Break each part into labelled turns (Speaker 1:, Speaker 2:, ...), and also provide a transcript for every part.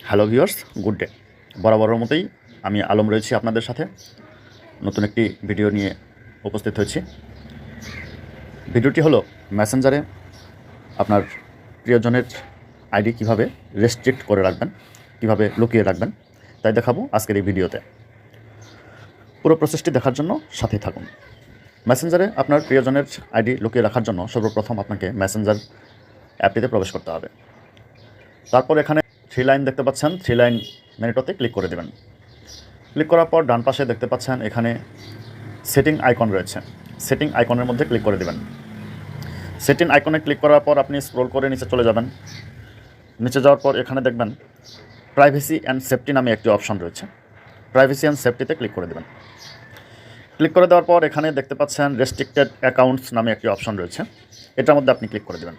Speaker 1: Hello viewers, good day. বরাবরের মতোই আমি আলম রয়েছি আপনাদের সাথে নতুন একটি ভিডিও নিয়ে উপস্থিত হয়েছি। ভিডিওটি হলো মেসেঞ্জারে আপনার প্রিয়জনের আইডি কিভাবে রেস্ট্রিক্ট করে রাখবেন, কিভাবে লুকিয়ে রাখবেন, তাই দেখাবো আজকের এই ভিডিওতে। পুরো প্রসেসটি দেখার জন্য সাথেই থাকুন। মেসেঞ্জারে আপনার প্রিয়জনের আইডি লুকিয়ে রাখার জন্য সর্বপ্রথম আপনাকে মেসেঞ্জার অ্যাপটিতে প্রবেশ করতে হবে। তারপর এখানে 3 লাইন দেখতে পাচ্ছেন, 3 লাইন মেনুতে ক্লিক করে দেবেন। ক্লিক করার পর ডান পাশে দেখতে পাচ্ছেন এখানে সেটিং আইকন রয়েছে। সেটিং আইকনের মধ্যে ক্লিক করে দেবেন। সেটিং আইকনে ক্লিক করার পর আপনি স্ক্রল করে নিচে চলে যাবেন। নিচে যাওয়ার পর এখানে দেখবেন প্রাইভেসি অ্যান্ড সেফটি নামে একটি অপশন রয়েছে। প্রাইভেসি অ্যান্ড সেফটিতে ক্লিক করে দেবেন। ক্লিক করে দেওয়ার পর এখানে দেখতে পাচ্ছেন রেস্ট্রিক্টেড অ্যাকাউন্টস নামে একটি অপশন রয়েছে। এটার মধ্যে আপনি ক্লিক করে দেবেন।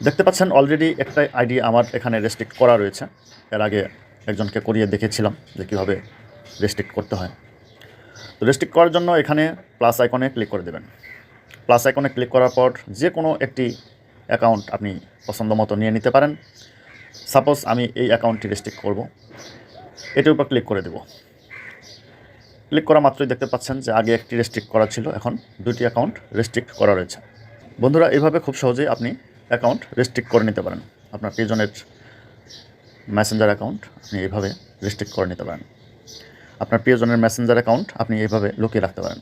Speaker 1: দেখতে পাচ্ছেন অলরেডি একটা আইডি আমার এখানে রেস্ট্রিক্ট করা রয়েছে। এর আগে একজনকে করিয়ে দেখেছিলাম যে কীভাবে রেস্ট্রিক্ট করতে হয়। তো রেস্ট্রিক্ট করার জন্য এখানে প্লাস আইকনে ক্লিক করে দেবেন। প্লাস আইকনে ক্লিক করার পর যে কোনো একটি অ্যাকাউন্ট আপনি পছন্দ মতো নিয়ে নিতে পারেন। সাপোজ আমি এই অ্যাকাউন্টটি রেস্ট্রিক্ট করব, এটির উপর ক্লিক করে দেব। ক্লিক করা মাত্রই দেখতে পাচ্ছেন যে আগে একটি রেস্ট্রিক্ট করা ছিল, এখন 2টি অ্যাকাউন্ট রেস্ট্রিক্ট করা রয়েছে। বন্ধুরা, এইভাবে খুব সহজেই আপনি অ্যাকাউন্ট রেস্ট্রিক্ট করে নিতে পারেন। আপনার প্রিয়জনের মেসেঞ্জার অ্যাকাউন্ট আপনি এইভাবে রেস্ট্রিক্ট করে নিতে পারেন। আপনার প্রিয়জনের মেসেঞ্জার অ্যাকাউন্ট আপনি এইভাবে লুকিয়ে রাখতে পারেন।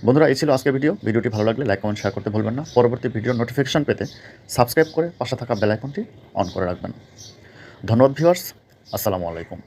Speaker 1: বন্ধুরা, এই ছিল আজকের ভিডিওটি ভালো লাগলে লাইক, কমেন্ট, শেয়ার করতে ভুলবেন না। পরবর্তী ভিডিওর নোটিফিকেশন পেতে সাবস্ক্রাইব করে পাশে থাকা বেল আইকনটি অন করে রাখবেন। ধন্যবাদ ভিউয়ার্স, আসসালামু আলাইকুম।